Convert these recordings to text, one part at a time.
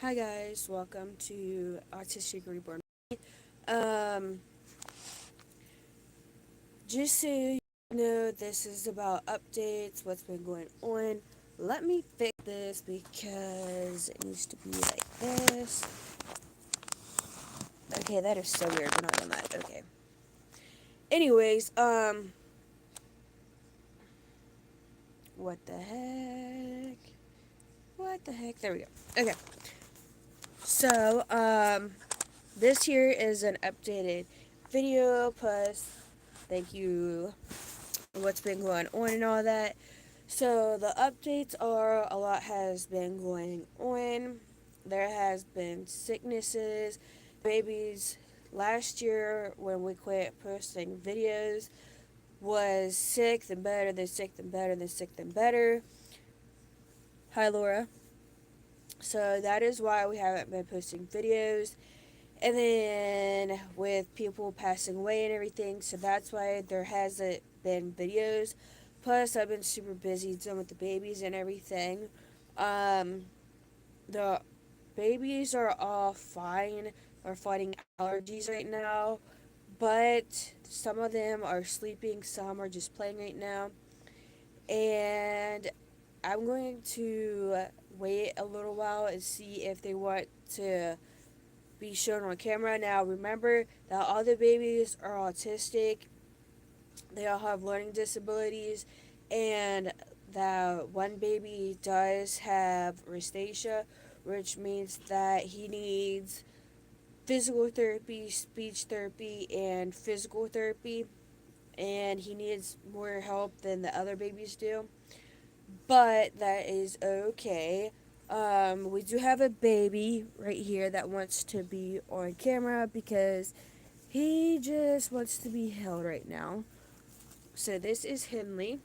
Hi guys, welcome to Autistic Reborn. Um, just so you know, this is about updates, what's been going on. Let me fix this because it needs to be like this. Okay, that is so weird. We're not doing that. Okay. Anyways, what the heck? What the heck? There we go. Okay. So, this here is an updated video plus thank you what's been going on and all that. So the updates are a lot has been going on. There has been sicknesses. Babies last year when we quit posting videos was sick then better then sick then better then sick then better. Hi Laura. So that is why we haven't been posting videos. And then with people passing away and everything, so that's why there hasn't been videos. Plus, I've been super busy dealing with the babies and everything. Um, the babies are all fine. Are fighting allergies right now, but some of them are sleeping, some are just playing right now. And I'm going to wait a little while and see if they want to be shown on camera. Now, remember that all the babies are autistic, they all have learning disabilities, and that one baby does have rosacea, which means that he needs physical therapy, speech therapy, and physical therapy, and he needs more help than the other babies do. But that is okay. We do have a baby right here that wants to be on camera because he just wants to be held right now. So this is Henley,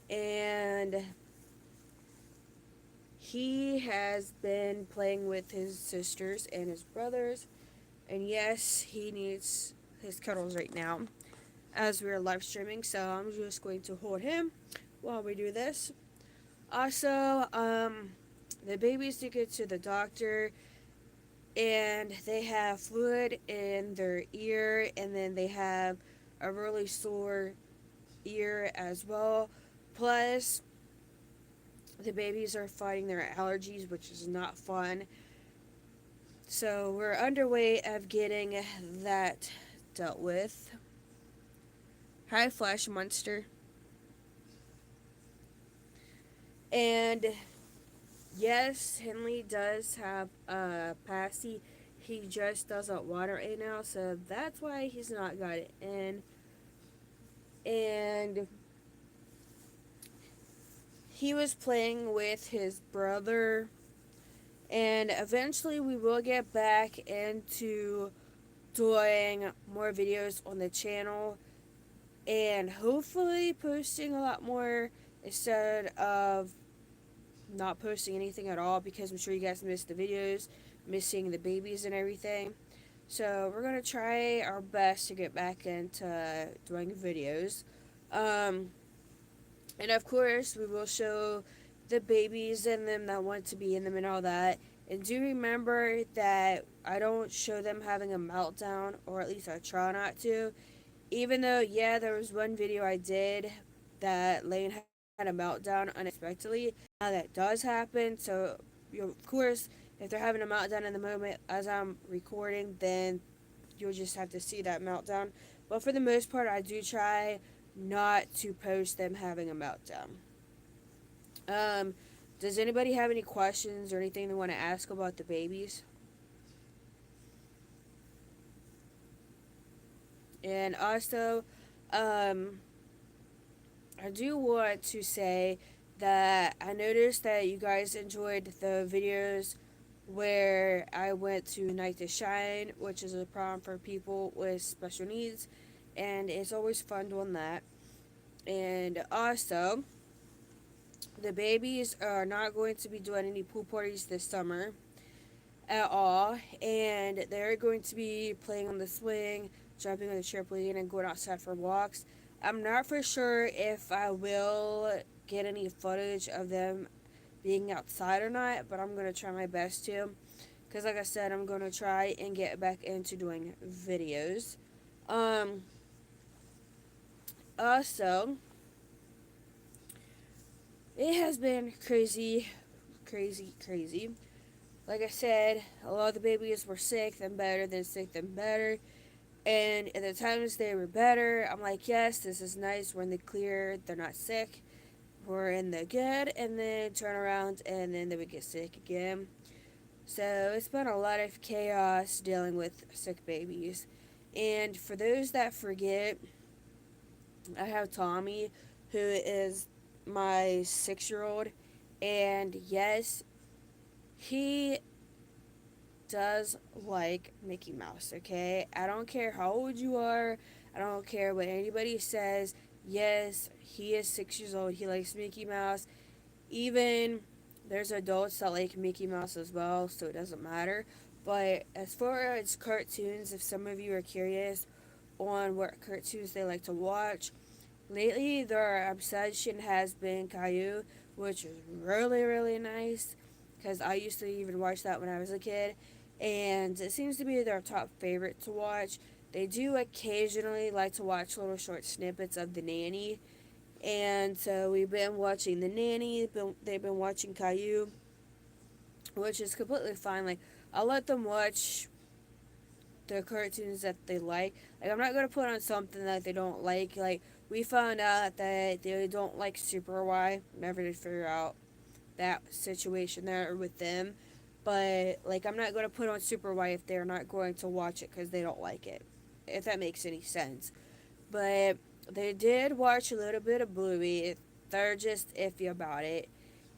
and he has been playing with his sisters and his brothers. And yes, he needs his cuddles right now as we're live streaming. So I'm just going to hold him while we do this. Also, the babies did get to the doctor and they have fluid in their ear, and then they have a really sore ear as well. Plus, the babies are fighting their allergies, which is not fun. So we're underway of getting that dealt with. Hi, Flash Monster. And yes, Henley does have a passy. He just doesn't want it right now, so that's why he's not got it in. And he was playing with his brother, and eventually we will get back into doing more videos on the channel and hopefully posting a lot more instead of not posting anything at all, because I'm sure you guys missed the videos, missing the babies and everything. So we're gonna try our best to get back into doing videos. Um, and of course, we will show the babies in them that want to be in them and all that. And do remember that I don't show them having a meltdown, or at least I try not to. Even though, yeah, there was one video I did that Lane had a meltdown unexpectedly. Now that does happen, so of course, if they're having a meltdown in the moment as I'm recording, then you'll just have to see that meltdown. But for the most part, I do try not to post them having a meltdown. Um, does anybody have any questions or anything they want to ask about the babies? And also, um, I do want to say that I noticed that you guys enjoyed the videos where I went to Night to Shine, which is a prom for people with special needs, and it's always fun doing that. And also, the babies are not going to be doing any pool parties this summer at all, and they're going to be playing on the swing, jumping on the trampoline, and going outside for walks. I'm not for sure if I will get any footage of them being outside or not, but I'm going to try my best to. Because, like I said, I'm going to try and get back into doing videos. Um, also, it has been crazy, crazy, crazy. Like I said, a lot of the babies were sick, then better, then sick, then better. And at the times they were better, I'm like, yes, this is nice. We're in the clear, they're not sick. We're in the good, and then turn around, and then they would get sick again. So it's been a lot of chaos dealing with sick babies. And for those that forget, I have Tommy, who is my 6 year old. And yes, he does like Mickey Mouse, okay? I don't care how old you are, I don't care what anybody says. Yes, he is 6 years old. He likes Mickey Mouse. Even there's adults that like Mickey Mouse as well, so it doesn't matter. But as far as cartoons, if some of you are curious on what cartoons they like to watch, lately their obsession has been Caillou, which is really, really nice because I used to even watch that when I was a kid, and it seems to be their top favorite to watch. They do occasionally like to watch little short snippets of The Nanny, and so we've been watching The Nanny. They've been watching Caillou, which is completely fine. Like, I'll let them watch the cartoons that they like. Like, I'm not gonna put on something that they don't like. Like, we found out that they don't like Super Y. Never did figure out that situation there with them. But like, I'm not gonna put on Super Y if they're not going to watch it because they don't like it. If that makes any sense. But they did watch a little bit of Bluey. They're just iffy about it.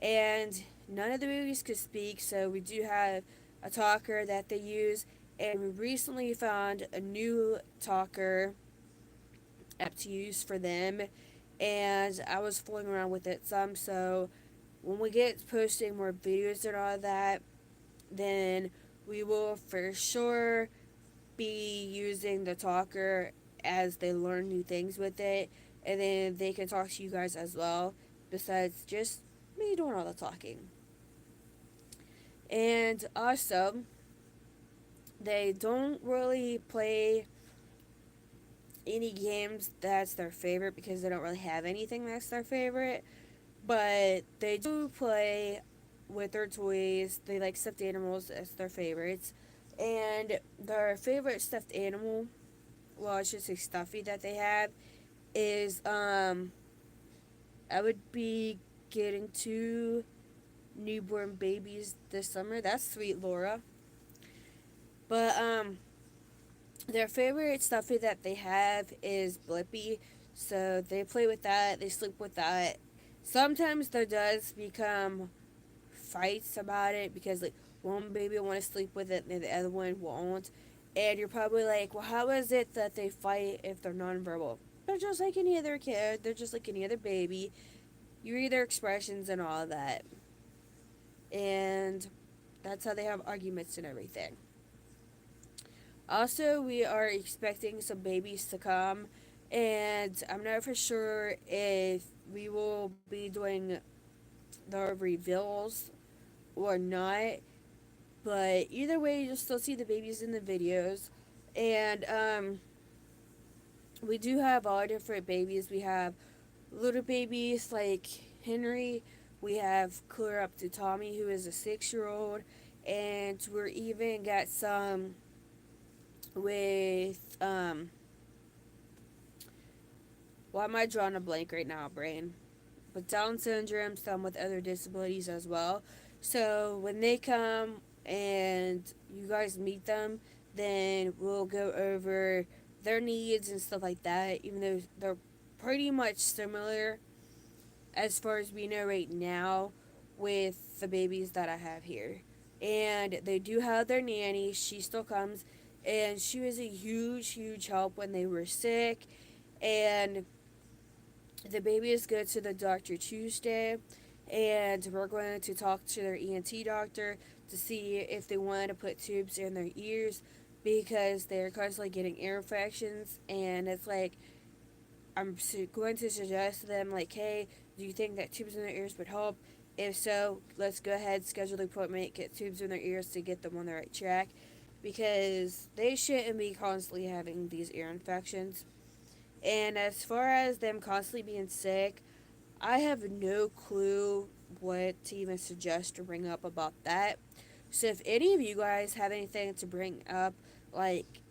And none of the movies could speak, so we do have a talker that they use. And we recently found a new talker app to use for them. And I was fooling around with it some, so when we get posting more videos and all that, then we will for sure be using the talker as they learn new things with it, and then they can talk to you guys as well, besides just me doing all the talking. And also, they don't really play any games that's their favorite because they don't really have anything that's their favorite, but they do play with their toys. They like stuffed animals as their favorites. And their favorite stuffed animal, well, I should say stuffy that they have, is I would be getting 2 newborn babies this summer. That's sweet, Laura. But their favorite stuffy that they have is Blippy. So they play with that, they sleep with that. Sometimes there does become fights about it because like one baby will want to sleep with it and the other one won't. And you're probably like, well, how is it that they fight if they're nonverbal? They're just like any other kid. They're just like any other baby. You read their expressions and all that. And that's how they have arguments and everything. Also, we are expecting some babies to come. And I'm not for sure if we will be doing the reveals or not. But either way, you'll still see the babies in the videos. And we do have all different babies. We have little babies like Henry. We have clear up to Tommy, who is a 6 year old. And we're even got some with, why am I drawing a blank right now, brain? With Down syndrome, some with other disabilities as well. So when they come and you guys meet them, then we'll go over their needs and stuff like that, even though they're pretty much similar as far as we know right now with the babies that I have here. And they do have their nanny. She still comes, and she was a huge, huge help when they were sick. And the babies go to the doctor Tuesday, and we're going to talk to their ENT doctor to see if they want to put tubes in their ears because they're constantly getting ear infections. And it's like, I'm going to suggest to them, like, hey, do you think that tubes in their ears would help? If so, let's go ahead, schedule the appointment, get tubes in their ears to get them on the right track, because they shouldn't be constantly having these ear infections. And as far as them constantly being sick, I have no clue what to even suggest or bring up about that. So if any of you guys have anything to bring up, like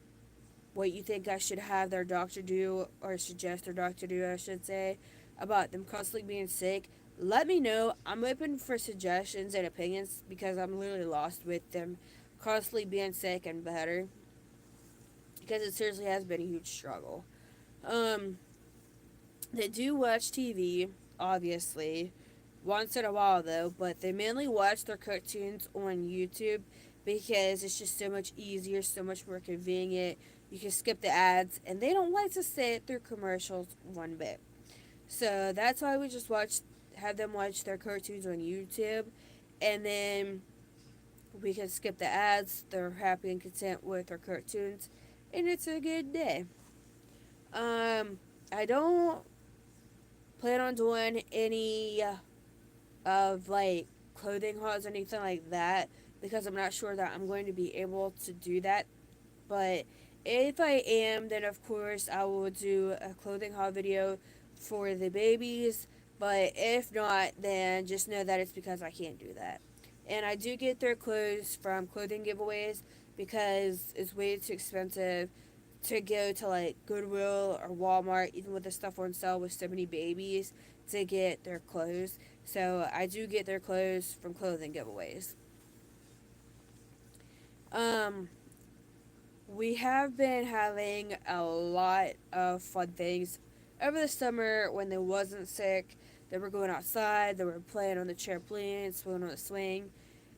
what you think I should have their doctor do, or suggest their doctor do, I should say, about them constantly being sick, let me know. I'm open for suggestions and opinions because I'm literally lost with them constantly being sick and better, because it seriously has been a huge struggle. Um, they do watch TV, obviously, once in a while though, but they mainly watch their cartoons on YouTube because it's just so much easier, so much more convenient. You can skip the ads, and they don't like to sit through commercials one bit. So that's why we just have them watch their cartoons on YouTube, and then we can skip the ads. They're happy and content with their cartoons, and it's a good day. I don't plan on doing any of like clothing hauls or anything like that because I'm not sure that I'm going to be able to do that. But if I am, then of course I will do a clothing haul video for the babies. But if not, then just know that it's because I can't do that. And I do get their clothes from clothing giveaways because it's way too expensive to go to like Goodwill or Walmart, even with the stuff on sale with so many babies, to get their clothes. So I do get their clothes from clothing giveaways. Um, we have been having a lot of fun things over the summer when they wasn't sick. They were going outside, they were playing on the trampoline, swinging on the swing.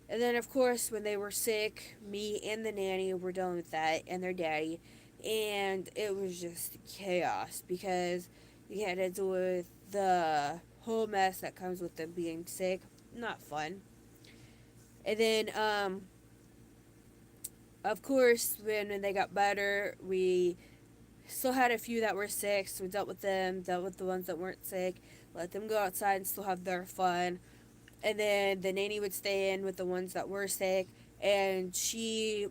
And then, of course, when they were sick, me and the nanny were dealing with that, and their daddy. And it was just chaos because you had to deal with the whole mess that comes with them being sick. Not fun. And then, of course, when they got better, we still had a few that were sick, so we dealt with them, dealt with the ones that weren't sick, let them go outside and still have their fun. And then the nanny would stay in with the ones that were sick, and she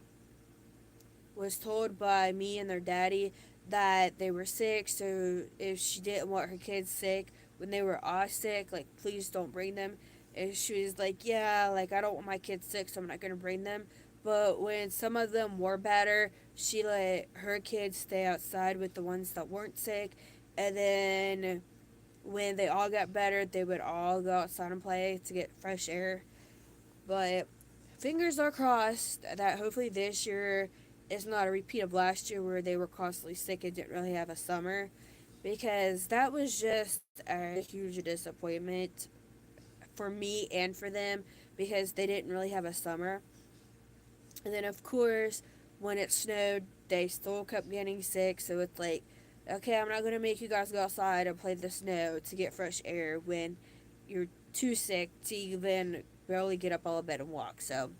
was told by me and their daddy that they were sick, so if she didn't want her kids sick when they were all sick, like, please don't bring them. And she was like, yeah, like, I don't want my kids sick, so I'm not gonna bring them. But when some of them were better, she let her kids stay outside with the ones that weren't sick. And then when they all got better, they would all go outside and play to get fresh air. But fingers are crossed that hopefully this year is not a repeat of last year where they were constantly sick and didn't really have a summer, because that was just a huge disappointment for me and for them because they didn't really have a summer. And then, of course, when it snowed, they still kept getting sick. So it's like, okay, I'm not going to make you guys go outside and play in the snow to get fresh air when you're too sick to even barely get up out of bed and walk. So,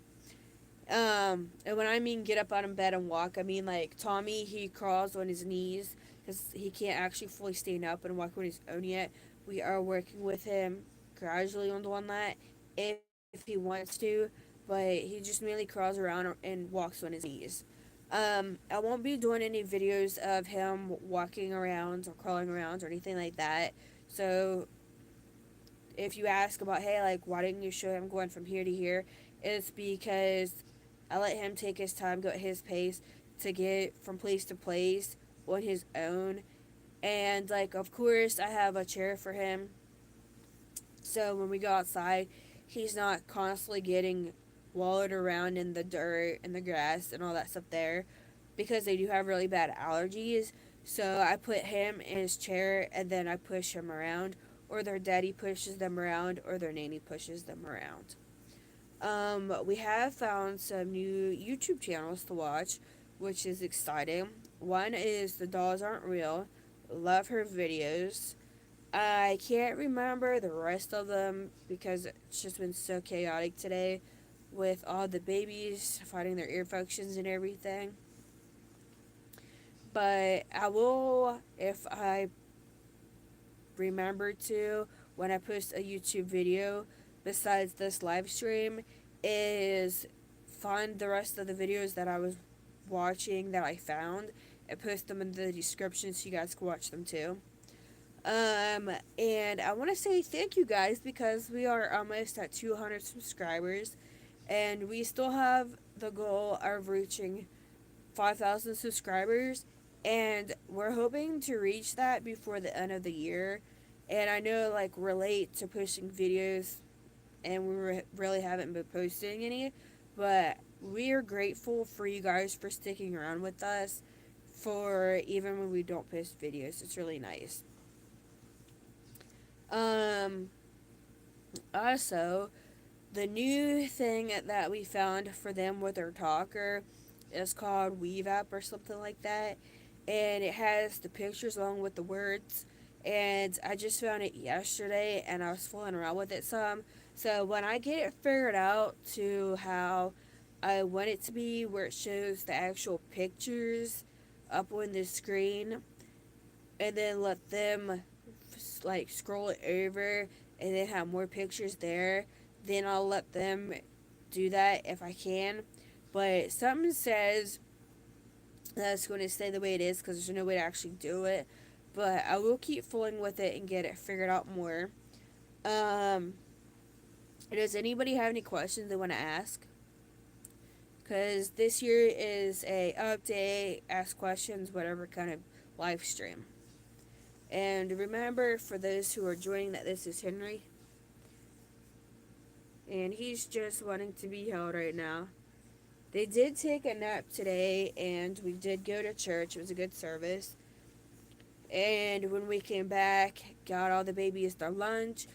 and when I mean get up out of bed and walk, I mean like Tommy, he crawls on his knees because he can't actually fully stand up and walk on his own yet. We are working with him gradually on that if he wants to, but he just mainly crawls around and walks on his knees. I won't be doing any videos of him walking around or crawling around or anything like that. So if you ask about, hey, like, why didn't you show him going from here to here, it's because I let him take his time, go at his pace to get from place to place on his own. And, like, of course, I have a chair for him. So when we go outside, he's not constantly getting wallowed around in the dirt and the grass and all that stuff there because they do have really bad allergies. So I put him in his chair and then I push him around, or their daddy pushes them around, or their nanny pushes them around. We have found some new YouTube channels to watch, which is exciting. One is The Dolls Aren't Real. Love her videos. I can't remember the rest of them because it's just been so chaotic today with all the babies fighting their ear functions and everything. But I will, if I remember to, when I post a YouTube video, besides this live stream is find the rest of the videos that I was watching that I found and post them in the description so you guys can watch them too. And I want to say thank you guys because we are almost at 200 subscribers and we still have the goal of reaching 5,000 subscribers, and we're hoping to reach that before the end of the year. And I know, like, we're late to posting videos, and really haven't been posting any, but we are grateful for you guys for sticking around with us for even when we don't post videos. It's really nice. Um, Also, the new thing that we found for them with their talker is called Weave App or something like that. And it has the pictures along with the words. And I just found it yesterday and I was fooling around with it some. So when I get it figured out to how I want it to be, where it shows the actual pictures up on the screen, and then let them like scroll it over and then have more pictures there, then I'll let them do that if I can. But something says that's going to stay the way it is because there's no way to actually do it. But I will keep fooling with it and get it figured out more. Um, does anybody have any questions they want to ask? Because this year is a update, ask questions, whatever kind of live stream. And remember, for those who are joining, that this is Henry. And he's just wanting to be held right now. They did take a nap today, and we did go to church. It was a good service. And when we came back, got all the babies their lunch,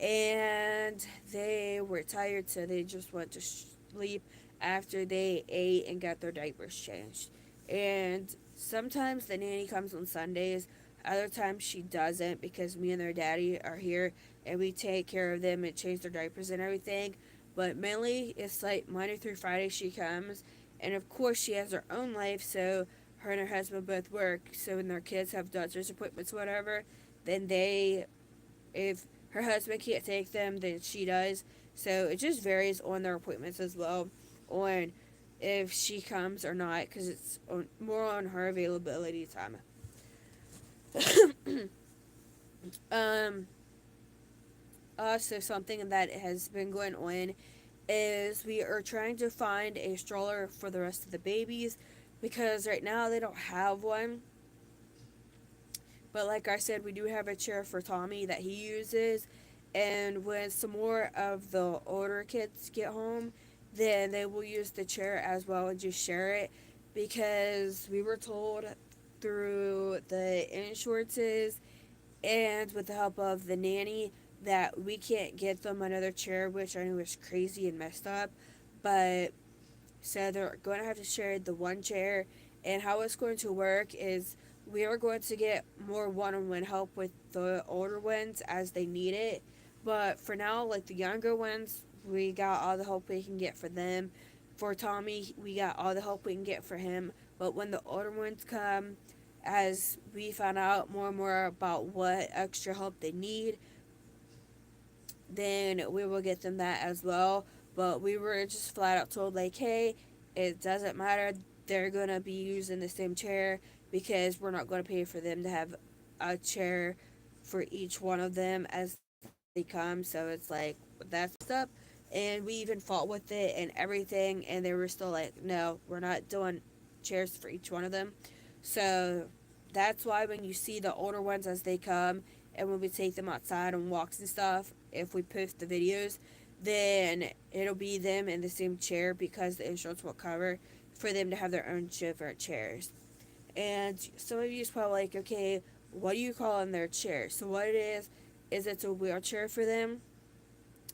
and they were tired, so they just went to sleep after they ate and got their diapers changed. And sometimes the nanny comes on Sundays, other times she doesn't because me and their daddy are here and we take care of them and change their diapers and everything. But mainly it's like Monday through Friday she comes, and of course she has her own life, so her and her husband both work. So when their kids have doctor's appointments, whatever, then if her husband can't take them, then she does. So it just varies on their appointments as well, on if she comes or not, because it's more on her availability time. um, Also, something that has been going on is we are trying to find a stroller for the rest of the babies because right now they don't have one. But like I said, we do have a chair for Tommy that he uses. And when some more of the older kids get home, then they will use the chair as well and just share it. Because we were told through the insurances and with the help of the nanny that we can't get them another chair, which I knew was crazy and messed up. But so they're going to have to share the one chair. And how it's going to work is we are going to get more one-on-one help with the older ones as they need it. But for now, like the younger ones, we got all the help we can get for them. For Tommy, we got all the help we can get for him. But when the older ones come, as we found out more and more about what extra help they need, then we will get them that as well. But we were just flat out told, like, hey, it doesn't matter. They're going to be using the same chair because we're not going to pay for them to have a chair for each one of them as they come. So it's like, that's messed up. And we even fought with it and everything. And they were still like, no, we're not doing chairs for each one of them. So that's why when you see the older ones as they come and when we take them outside on walks and stuff, if we post the videos, then it'll be them in the same chair because the insurance will cover for them to have their own different chairs. And some of you is probably like, okay, what do you call in their chair? So what it is it's a wheelchair for them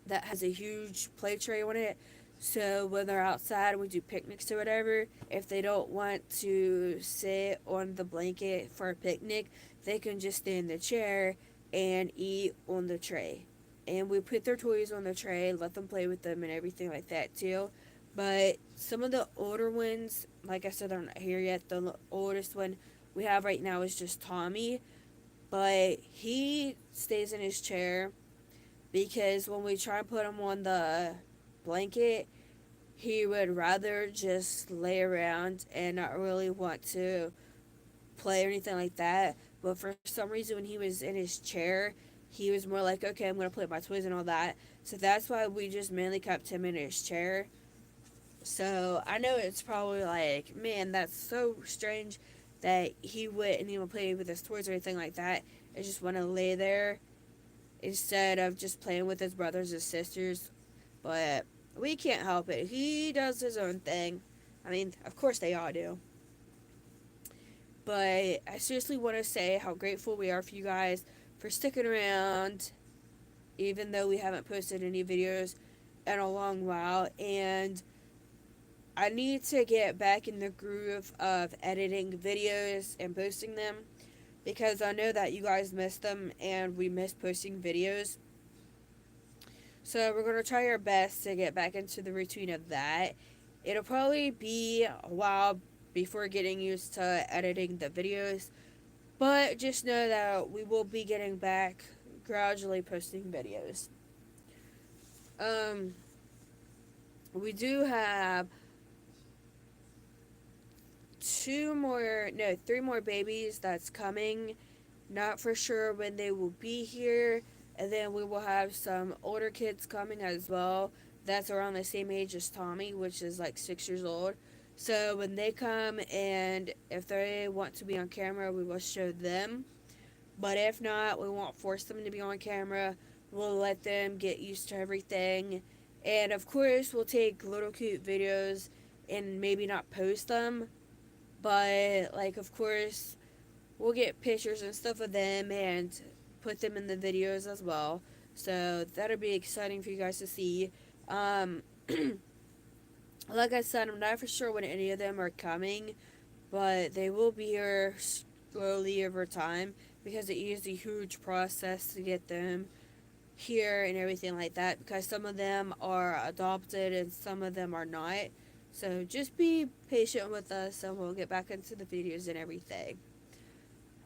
that has a huge play tray on it. So when they're outside, we do picnics or whatever. If they don't want to sit on the blanket for a picnic, they can just stay in the chair and eat on the tray. And we put their toys on the tray, let them play with them and everything like that too. But some of the older ones, like I said, they're not here yet. The oldest one we have right now is just Tommy, but he stays in his chair because when we try and put him on the blanket, he would rather just lay around and not really want to play or anything like that. But for some reason, when he was in his chair, he was more like, okay, I'm going to play with my toys and all that. So that's why we just mainly kept him in his chair. So I know it's probably like, man, that's so strange that he wouldn't even play with his toys or anything like that. I just want to lay there instead of just playing with his brothers and sisters. But we can't help it. He does his own thing. I mean, of course they all do. But I seriously want to say how grateful we are for you guys for sticking around, even though we haven't posted any videos in a long while. And I need to get back in the groove of editing videos and posting them because I know that you guys miss them and we miss posting videos. So we're going to try our best to get back into the routine of that. It'll probably be a while before getting used to editing the videos, but just know that we will be getting back gradually posting videos. Um, we do have three more babies that's coming. Not for sure when they will be here. And then we will have some older kids coming as well. That's around the same age as Tommy, which is like 6 years old. So when they come and if they want to be on camera, we will show them. But if not, we won't force them to be on camera. We'll let them get used to everything. And of course, we'll take little cute videos and maybe not post them. But, like, of course, we'll get pictures and stuff of them and put them in the videos as well. So that'll be exciting for you guys to see. Um, like I said, I'm not for sure when any of them are coming, but they will be here slowly over time because it is a huge process to get them here and everything like that because some of them are adopted and some of them are not. So just be patient with us and we'll get back into the videos and everything.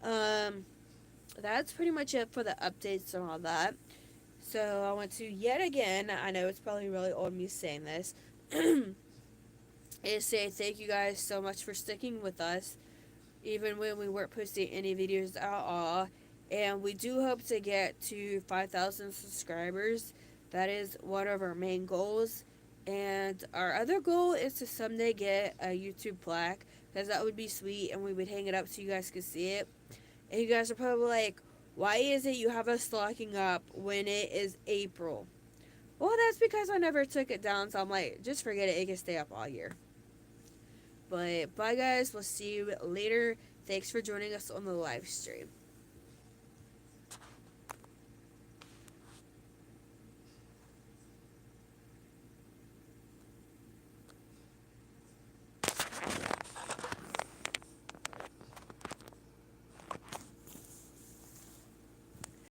Um, that's pretty much it for the updates and all that. So I want to yet again, I know it's probably really old me saying this, is say thank you guys so much for sticking with us, even when we weren't posting any videos at all. And we do hope to get to 5,000 subscribers. That is one of our main goals. And our other goal is to someday get a YouTube plaque, because that would be sweet and we would hang it up so you guys could see it. And you guys are probably like, why is it you have us locking up when it is April? Well, that's because I never took it down, so I'm like, just forget it. It can stay up all year. But bye, guys. We'll see you later. Thanks for joining us on the live stream.